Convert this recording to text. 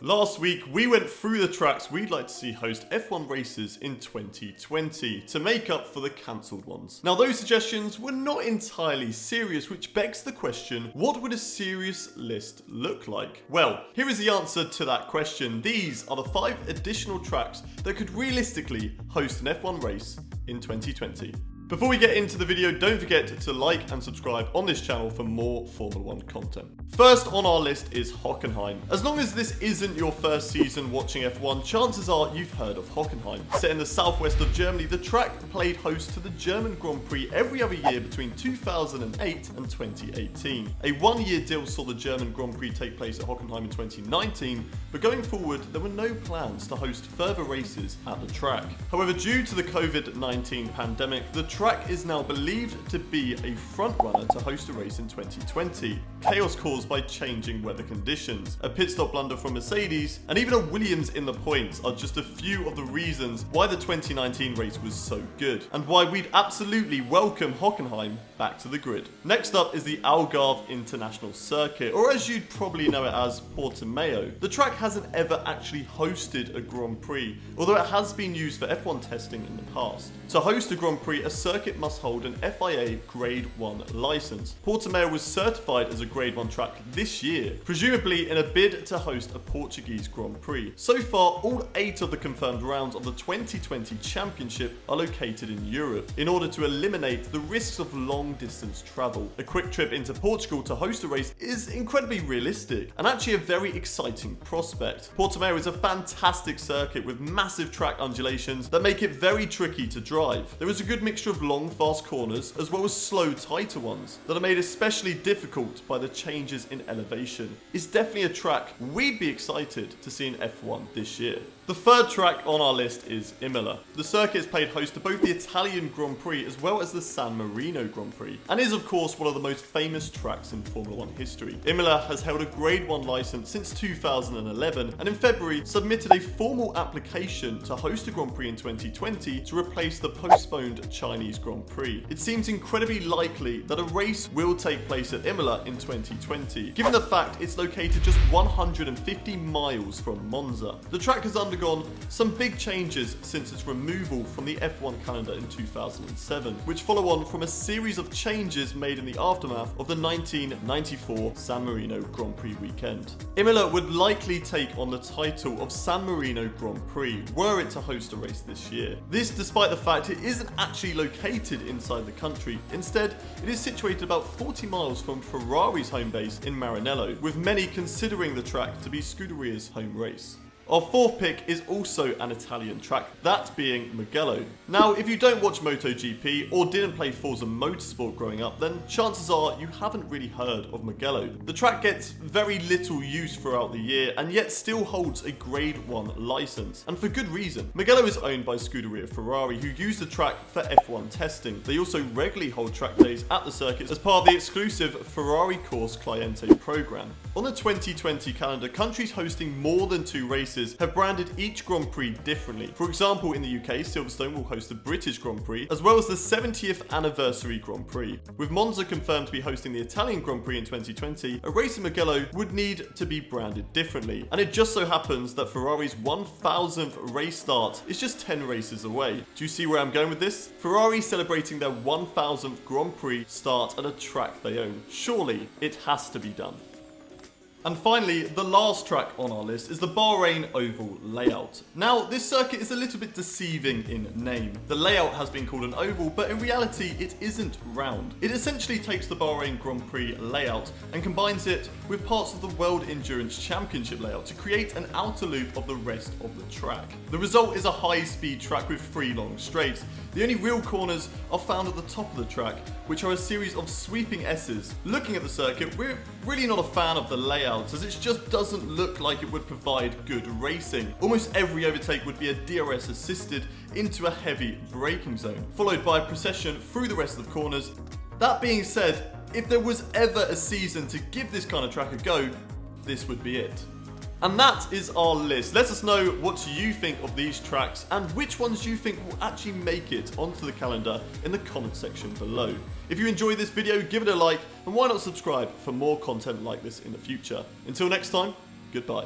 Last week, we went through the tracks we'd like to see host F1 races in 2020 to make up for the cancelled ones. Now, those suggestions were not entirely serious, which begs the question, what would a serious list look like? Well, here is the answer to that question. These are the 5 additional tracks that could realistically host an F1 race in 2020. Before we get into the video, don't forget to like and subscribe on this channel for more Formula 1 content. First on our list is Hockenheim. As long as this isn't your first season watching F1, chances are you've heard of Hockenheim. Set in the southwest of Germany, the track played host to the German Grand Prix every other year between 2008 and 2018. A one-year deal saw the German Grand Prix take place at Hockenheim in 2019, but going forward, there were no plans to host further races at the track. However, due to the COVID-19 pandemic, the track is now believed to be a frontrunner to host a race in 2020. Chaos caused by changing weather conditions, a pit stop blunder from Mercedes, and even a Williams in the points are just a few of the reasons why the 2019 race was so good, and why we'd absolutely welcome Hockenheim back to the grid. Next up is the Algarve International Circuit, or as you'd probably know it as, Portimao. The track hasn't ever actually hosted a Grand Prix, although it has been used for F1 testing in the past. To host a Grand Prix, a circuit must hold an FIA Grade 1 license. Portimao was certified as a Grade 1 track this year, presumably in a bid to host a Portuguese Grand Prix. So far, all 8 of the confirmed rounds of the 2020 championship are located in Europe, in order to eliminate the risks of long-distance travel. A quick trip into Portugal to host a race is incredibly realistic, and actually a very exciting prospect. Portimao is a fantastic circuit with massive track undulations that make it very tricky to drive. There is a good mixture of long, fast corners, as well as slow, tighter ones, that are made especially difficult by the changes in elevation. It's definitely a track we'd be excited to see in F1 this year. The third track on our list is Imola. The circuit has played host to both the Italian Grand Prix as well as the San Marino Grand Prix, and is of course one of the most famous tracks in Formula 1 history. Imola has held a Grade 1 license since 2011, and in February submitted a formal application to host a Grand Prix in 2020 to replace the postponed Chinese Grand Prix. It seems incredibly likely that a race will take place at Imola in 2020, given the fact it's located just 150 miles from Monza. The track has undergone some big changes since its removal from the F1 calendar in 2007, which follow on from a series of changes made in the aftermath of the 1994 San Marino Grand Prix weekend. Imola would likely take on the title of San Marino Grand Prix were it to host a race this year. This despite the fact it isn't actually located inside the country. Instead, it is situated about 40 miles from Ferrari's home base in Maranello, with many considering the track to be Scuderia's home race. Our fourth pick is also an Italian track, that being Miguello. Now, if you don't watch MotoGP or didn't play Forza Motorsport growing up, then chances are you haven't really heard of Miguello. The track gets very little use throughout the year and yet still holds a Grade 1 license, and for good reason. Miguello is owned by Scuderia Ferrari, who use the track for F1 testing. They also regularly hold track days at the circuit as part of the exclusive Ferrari Course Cliente program. On the 2020 calendar, countries hosting more than 2 races have branded each Grand Prix differently. For example, in the UK, Silverstone will host the British Grand Prix, as well as the 70th anniversary Grand Prix. With Monza confirmed to be hosting the Italian Grand Prix in 2020, a race in Mugello would need to be branded differently. And it just so happens that Ferrari's 1000th race start is just 10 races away. Do you see where I'm going with this? Ferrari celebrating their 1000th Grand Prix start at a track they own. Surely it has to be done. And finally, the last track on our list is the Bahrain Oval layout. Now, this circuit is a little bit deceiving in name. The layout has been called an oval, but in reality, it isn't round. It essentially takes the Bahrain Grand Prix layout and combines it with parts of the World Endurance Championship layout to create an outer loop of the rest of the track. The result is a high-speed track with 3 long straights. The only real corners are found at the top of the track, which are a series of sweeping S's. Looking at the circuit, we're really not a fan of the layout, as it just doesn't look like it would provide good racing. Almost every overtake would be a DRS assisted into a heavy braking zone, followed by a procession through the rest of the corners. That being said, if there was ever a season to give this kind of track a go, this would be it. And that is our list. Let us know what you think of these tracks and which ones you think will actually make it onto the calendar in the comment section below. If you enjoyed this video, give it a like, and why not subscribe for more content like this in the future. Until next time, goodbye.